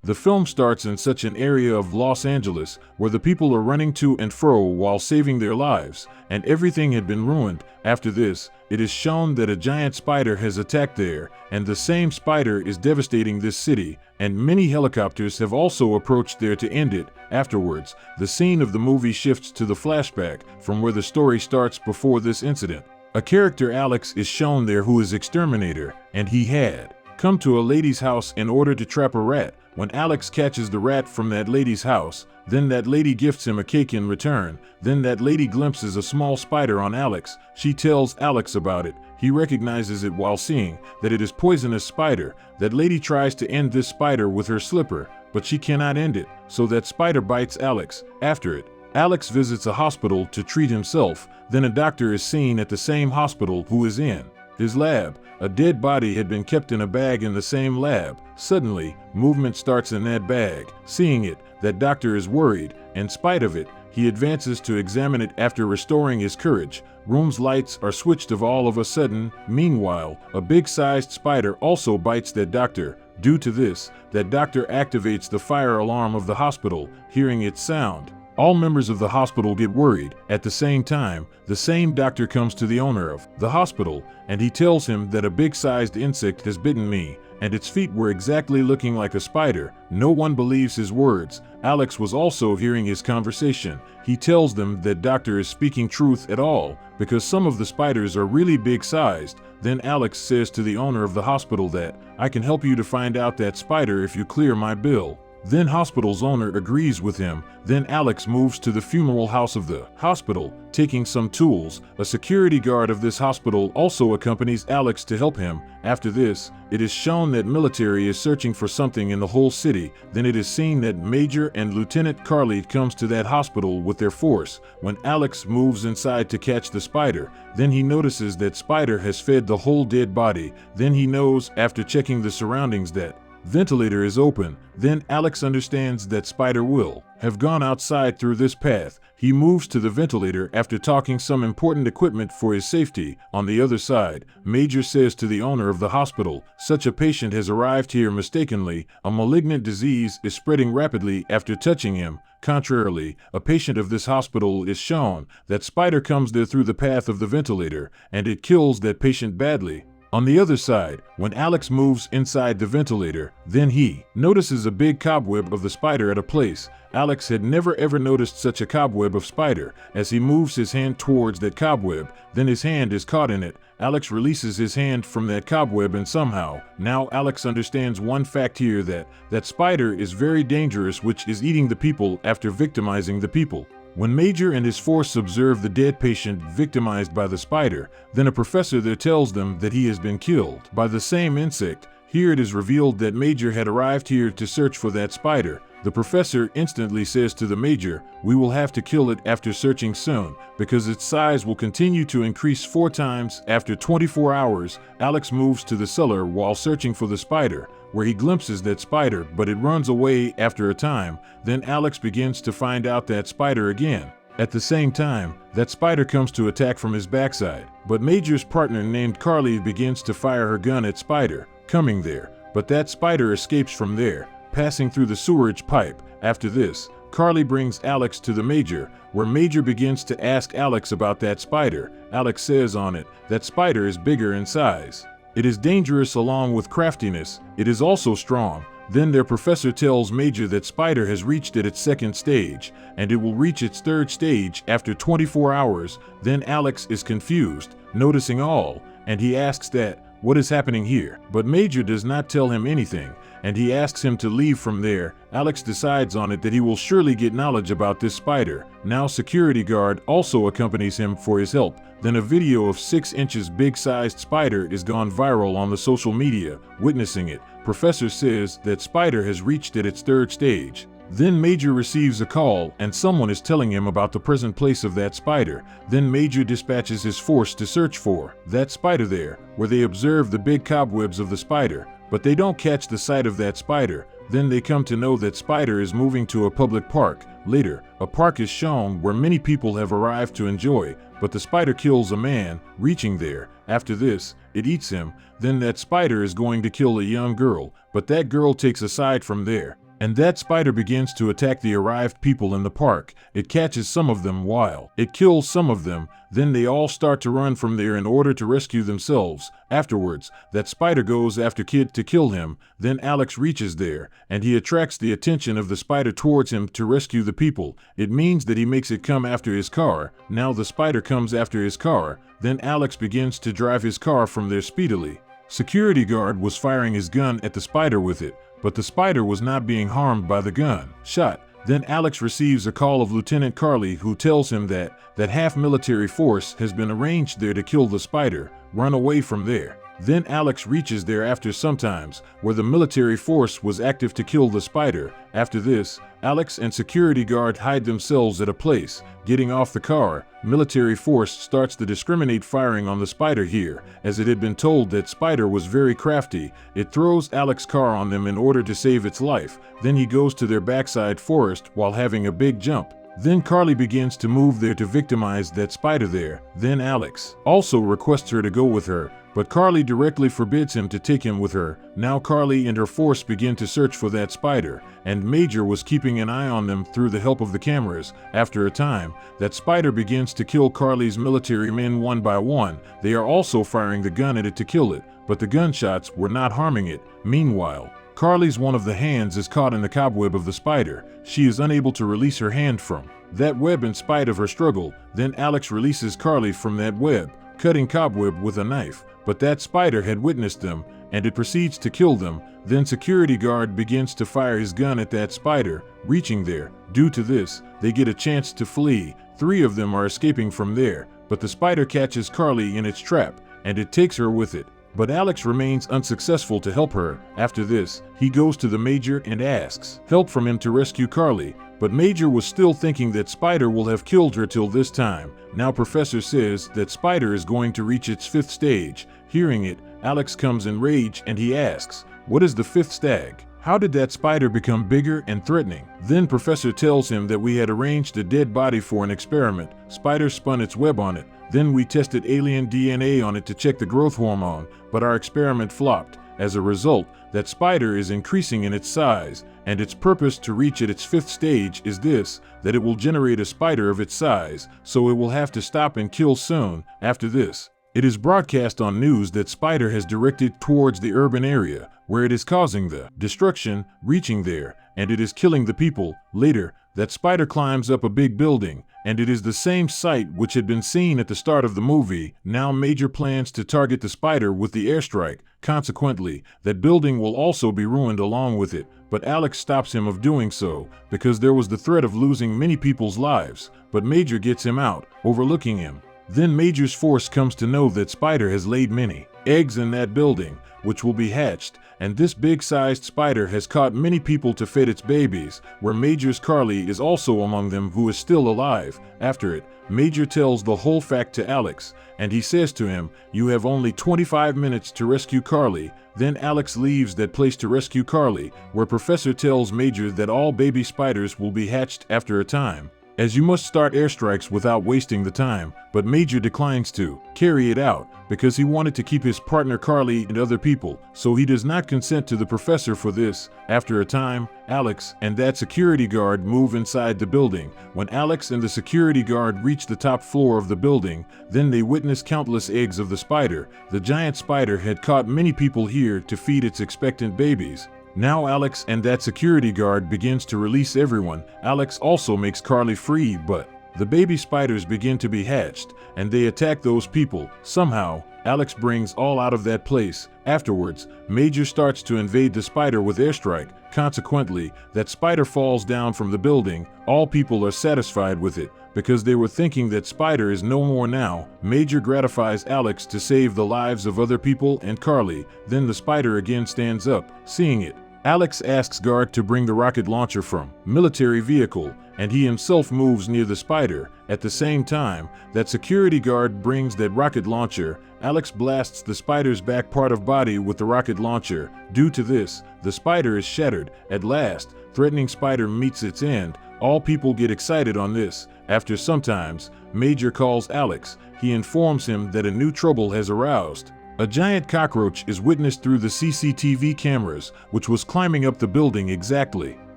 The film starts in such an area of Los Angeles where the people are running to and fro while saving their lives, and everything had been ruined. After this, it is shown that a giant spider has attacked there, and the same spider is devastating this city, and many helicopters have also approached there to end it. Afterwards, the scene of the movie shifts to the flashback from where the story starts before this incident. A character, Alex, is shown there who is exterminator, and he had come to a lady's house in order to trap a rat. When Alex catches the rat from that lady's house, then that lady gifts him a cake in return. Then that lady glimpses a small spider on Alex. She tells Alex about it. He recognizes it while seeing that it is poisonous spider. That lady tries to end this spider with her slipper, but she cannot end it, so that spider bites Alex. After it, Alex visits a hospital to treat himself. Then a doctor is seen at the same hospital who is in his lab. A dead body had been kept in a bag in the same lab. Suddenly, movement starts in that bag. Seeing it, that doctor is worried. In spite of it, he advances to examine it after restoring his courage. Room's lights are switched off all of a sudden. Meanwhile, a big-sized spider also bites that doctor. Due to this, that doctor activates the fire alarm of the hospital. Hearing its sound, all members of the hospital get worried. At the same time, the same doctor comes to the owner of the hospital, and he tells him that a big-sized insect has bitten me, and its feet were exactly looking like a spider. No one believes his words. Alex was also hearing his conversation. He tells them that doctor is speaking truth at all, because some of the spiders are really big-sized. Then Alex says to the owner of the hospital that, "I can help you to find out that spider if you clear my bill." Then hospital's owner agrees with him. Then Alex moves to the funeral house of the hospital, taking some tools. A security guard of this hospital also accompanies Alex to help him. After this, it is shown that military is searching for something in the whole city. Then it is seen that Major and Lieutenant Carly comes to that hospital with their force. When Alex moves inside to catch the spider, then he notices that spider has fed the whole dead body. Then he knows, after checking the surroundings, that ventilator is open. Then Alex understands that spider will have gone outside through this path. He moves to the ventilator after talking some important equipment for his safety. On the other side, Major says to the owner of the hospital, "Such a patient has arrived here mistakenly. A malignant disease is spreading rapidly after touching him." Contrarily, a patient of this hospital is shown that spider comes there through the path of the ventilator, and it kills that patient badly. On the other side, when Alex moves inside the ventilator, then he notices a big cobweb of the spider at a place. Alex had never ever noticed such a cobweb of spider. As he moves his hand towards that cobweb, then his hand is caught in it. Alex releases his hand from that cobweb, and somehow, now Alex understands one fact here, that spider is very dangerous, which is eating the people after victimizing the people. When Major and his force observe the dead patient victimized by the spider, then a professor there tells them that he has been killed by the same insect. Here it is revealed that Major had arrived here to search for that spider. The professor instantly says to the Major, "We will have to kill it after searching soon, because its size will continue to increase 4 times after 24 hours. Alex moves to the cellar while searching for the spider, where he glimpses that spider, but it runs away after a time. Then Alex begins to find out that spider again. At the same time, that spider comes to attack from his backside, but Major's partner named Carly begins to fire her gun at spider coming there, but that spider escapes from there, passing through the sewerage pipe. After this, Carly brings Alex to the Major, where Major begins to ask Alex about that spider. Alex says on it, that spider is bigger in size. It is dangerous along with craftiness. It is also strong. Then their professor tells Major that spider has reached its 2nd stage, and it will reach its 3rd stage after 24 hours. Then Alex is confused, noticing all, and he asks that, "What is happening here?" But Major does not tell him anything, and he asks him to leave from there. Alex decides on it that he will surely get knowledge about this spider. Now security guard also accompanies him for his help. Then a video of 6 inches big-sized spider is gone viral on the social media. Witnessing it, Professor says that spider has reached its 3rd stage. Then Major receives a call, and someone is telling him about the present place of that spider. Then Major dispatches his force to search for that spider there, where they observe the big cobwebs of the spider, but they don't catch the sight of that spider. Then they come to know that spider is moving to a public park. Later, a park is shown where many people have arrived to enjoy, but the spider kills a man reaching there. After this, it eats him. Then that spider is going to kill a young girl, but that girl takes a side from there. and that spider begins to attack the arrived people in the park. It catches some of them while it kills some of them. Then they all start to run from there in order to rescue themselves. Afterwards, that spider goes after Kid to kill him. Then Alex reaches there, and he attracts the attention of the spider towards him to rescue the people. It means that he makes it come after his car. Now the spider comes after his car. Then Alex begins to drive his car from there speedily. Security guard was firing his gun at the spider with it, but the spider was not being harmed by the gun shot. Then Alex receives a call of Lieutenant Carly, who tells him that half military force has been arranged there to kill the spider. Run away from there. Then Alex reaches there after some times, where the military force was active to kill the spider. After this, Alex and security guard hide themselves at a place. Getting off the car, military force starts to discriminate firing on the spider here, as it had been told that spider was very crafty. It throws Alex's car on them in order to save its life. Then he goes to their backside forest while having a big jump. Then Carly begins to move there to victimize that spider there. Then Alex also requests her to go with her, but Carly directly forbids him to take him with her. Now Carly and her force begin to search for that spider, and Major was keeping an eye on them through the help of the cameras. After a time, that spider begins to kill Carly's military men one by one. They are also firing the gun at it to kill it, but the gunshots were not harming it. Meanwhile, Carly's one of the hands is caught in the cobweb of the spider. She is unable to release her hand from that web in spite of her struggle. Then Alex releases Carly from that web, cutting cobweb with a knife. But that spider had witnessed them, and it proceeds to kill them. Then security guard begins to fire his gun at that spider, reaching there. Due to this, they get a chance to flee. 3 of them are escaping from there, but the spider catches Carly in its trap, and it takes her with it. But Alex remains unsuccessful to help her. After this, he goes to the Major and asks help from him to rescue Carly. But Major was still thinking that Spider will have killed her till this time. Now Professor says that Spider is going to reach its 5th stage. Hearing it, Alex comes in rage and he asks, "What is the 5th stage? How did that spider become bigger and threatening?" Then Professor tells him that we had arranged a dead body for an experiment. Spider spun its web on it. Then we tested alien DNA on it to check the growth hormone, but our experiment flopped. As a result, that spider is increasing in its size, and its purpose to reach at its 5th stage is this, that it will generate a spider of its size, so it will have to stop and kill soon. After this, it is broadcast on news that Spider has directed towards the urban area, where it is causing the destruction, reaching there, and it is killing the people. Later, that spider climbs up a big building, and it is the same site which had been seen at the start of the movie. Now Major plans to target the spider with the airstrike. Consequently, that building will also be ruined along with it, but Alex stops him of doing so, because there was the threat of losing many people's lives. But Major gets him out, overlooking him. Then Major's force comes to know that Spider has laid many eggs in that building, which will be hatched, and this big-sized spider has caught many people to feed its babies, where Major's Carly is also among them, who is still alive. After it, Major tells the whole fact to Alex, and he says to him, "You have only 25 minutes to rescue Carly." Then Alex leaves that place to rescue Carly, where Professor tells Major that all baby spiders will be hatched after a time, as you must start airstrikes without wasting the time. But Major declines to carry it out because he wanted to keep his partner Carly and other people, so he does not consent to the professor for this. After a time, Alex and that security guard move inside the building. When Alex and the security guard reach the top floor of the building, then they witness countless eggs of the spider. The giant spider had caught many people here to feed its expectant babies. Now Alex and that security guard begins to release everyone. Alex also makes Carly free, but the baby spiders begin to be hatched, and they attack those people. Somehow, Alex brings all out of that place. Afterwards, Major starts to invade the spider with airstrike. Consequently, that spider falls down from the building. All people are satisfied with it, because they were thinking that Spider is no more now. Major gratifies Alex to save the lives of other people and Carly. Then the spider again stands up. Seeing it, Alex asks guard to bring the rocket launcher from military vehicle, and he himself moves near the spider. At the same time, that security guard brings that rocket launcher. Alex blasts the spider's back part of body with the rocket launcher. Due to this, the spider is shattered. At last, threatening spider meets its end. All people get excited on this. After some times, Major calls Alex. He informs him that a new trouble has aroused. A giant cockroach is witnessed through the CCTV cameras, which was climbing up the building exactly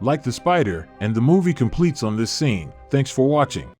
like the spider, and the movie completes on this scene. Thanks for watching.